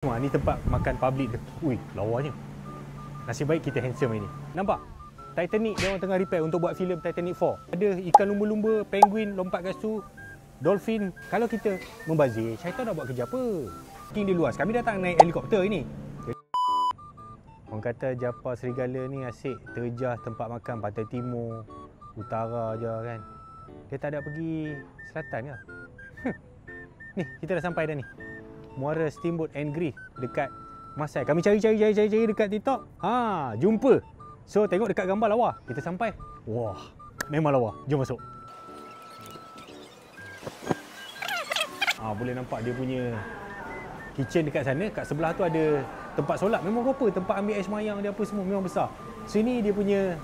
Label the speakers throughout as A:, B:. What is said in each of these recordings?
A: Wah, ni tempat makan public dia. Ui, lawanya. Nasib baik kita handsome ini. Nampak? Titanic dia orang tengah repair untuk buat filem Titanic 4. Ada ikan lumba-lumba, penguin lompat kat situ, dolphin. Kalau kita membazir, syaitan nak buat kerja apa? King dia luas. Kami datang naik helikopter ini. Orang kata Japa Serigala ni asyik terjah tempat makan pantai timur, utara je kan. Dia tak ada pergi selatan ke? Ni, kita dah sampai dah ni. Muara Steamboat and Grill dekat Masai. Kami cari dekat TikTok. Jumpa. So tengok dekat gambar lawa. Kita sampai. Wah, memang lawa. Jom masuk. Boleh nampak dia punya kitchen dekat sana. Kat sebelah tu ada tempat solat. Memang apa? Tempat ambil air semayang dia apa semua memang besar. Sini dia punya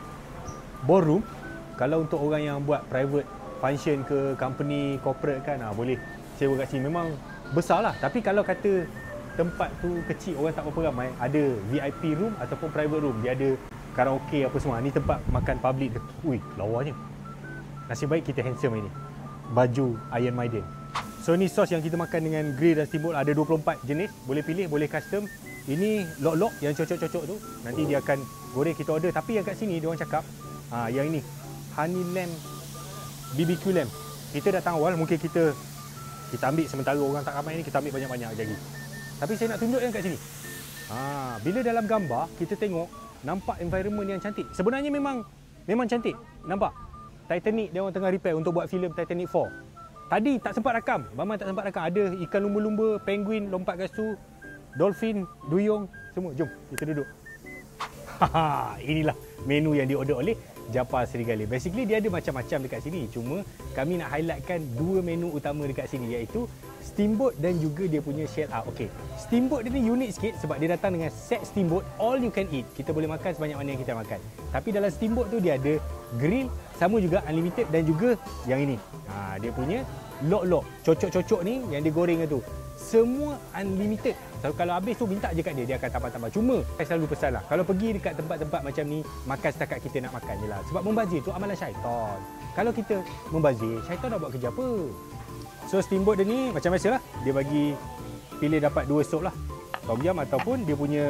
A: ballroom. Kalau untuk orang yang buat private function ke company corporate kan, boleh sewa kat sini. Memang besar lah. Tapi kalau kata tempat tu kecil, orang tak berapa ramai, ada VIP room ataupun private room. Dia ada karaoke apa semua. Ni tempat makan public dia. Ui, lawanya. Nasib baik kita handsome ini. Baju Iron Maiden. So ni sos yang kita makan dengan grill dan steamboat. Ada 24 jenis. Boleh pilih, boleh custom. Ini lok-lok yang cocok-cocok tu. Nanti dia akan goreng, kita order. Tapi yang kat sini dia orang cakap, yang ini honey lamb BBQ lamb. Kita datang awal, mungkin kita ambil sementara orang tak ramai ni, kita ambil banyak-banyak lagi. Tapi saya nak tunjuk yang kat sini. Bila dalam gambar kita tengok, nampak environment yang cantik. Sebenarnya memang cantik. Nampak? Titanic dia orang tengah repair untuk buat filem Titanic 4. Tadi tak sempat rakam. Maman tak sempat rakam. Ada ikan lumba-lumba, penguin lompat kat situ, dolphin, duyung, semua. Jom kita duduk. Inilah menu yang diorder oleh Japa Serigala. Basically dia ada macam-macam dekat sini. Cuma kami nak highlightkan dua menu utama dekat sini, iaitu steamboat dan juga dia punya shell out. Okey, steamboat dia ni unik sikit sebab dia datang dengan set steamboat all you can eat. Kita boleh makan sebanyak mana yang kita makan. Tapi dalam steamboat tu dia ada grill, sama juga unlimited, dan juga yang ini. Dia punya lok-lok, cocok-cocok ni yang dia goreng tu. Semua unlimited. So, kalau habis tu minta je kat dia akan tambah-tambah. Cuma saya selalu pesan lah, kalau pergi dekat tempat-tempat macam ni, makan setakat kita nak makan je lah. Sebab membazir tu amalan syaitan. Kalau kita membazir, syaitan nak buat kerja apa? So steamboat dia ni macam biasalah, dia bagi pilih dapat 2 sup lah, tom yum ataupun dia punya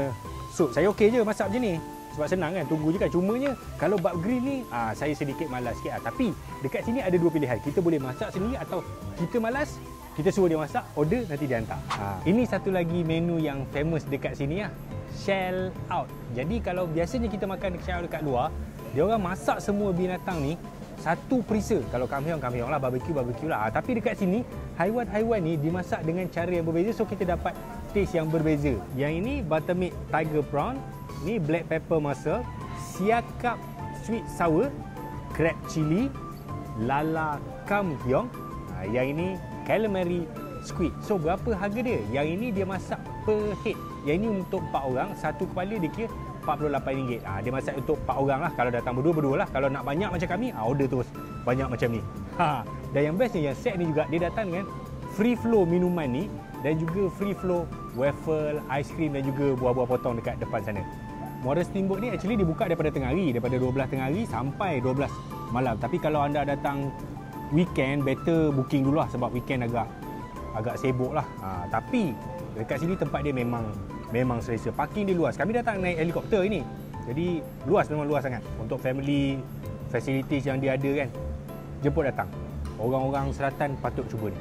A: sup. Saya okey je masak macam ni sebab senang kan, tunggu je kan. Cumanya kalau bab grill ni saya sedikit malas sikit lah. Tapi dekat sini ada 2 pilihan. Kita boleh masak sendiri atau kita malas, kita suruh dia masak, order, nanti dia hantar. Ini satu lagi menu yang famous dekat sini lah, shell out. Jadi kalau biasanya kita makan shell out dekat luar, dia orang masak semua binatang ni satu perisa. Kalau kampiong lah, barbecue lah. Tapi dekat sini haiwan-haiwan ni dimasak dengan cara yang berbeza, so kita dapat taste yang berbeza. Yang ini buttermilk tiger prawn, ni black pepper mussel, siakap sweet sour, crab chili, lala kampiong. Yang ini calamari squid. So berapa harga dia? Yang ini dia masak per head. Yang ini untuk 4 orang, satu kepala dia kira RM48. Dia masak untuk 4 orang lah. Kalau datang berdua lah. Kalau nak banyak macam kami, order terus banyak macam ni. Dan yang bestnya, yang set ni juga dia datang dengan free flow minuman ni, dan juga free flow waffle, ice cream dan juga buah-buah potong dekat depan sana. Muara Steamboat ni actually dibuka daripada tengah hari, daripada 12 tengah hari sampai 12 malam. Tapi kalau anda datang weekend, better booking dulu lah, sebab weekend agak sibuk lah. Tapi dekat sini tempat dia memang selesa. Parking dia luas. Kami datang naik helikopter ini, jadi memang luas sangat. Untuk family facilities yang dia ada kan, jemput datang. Orang-orang selatan patut cuba ni.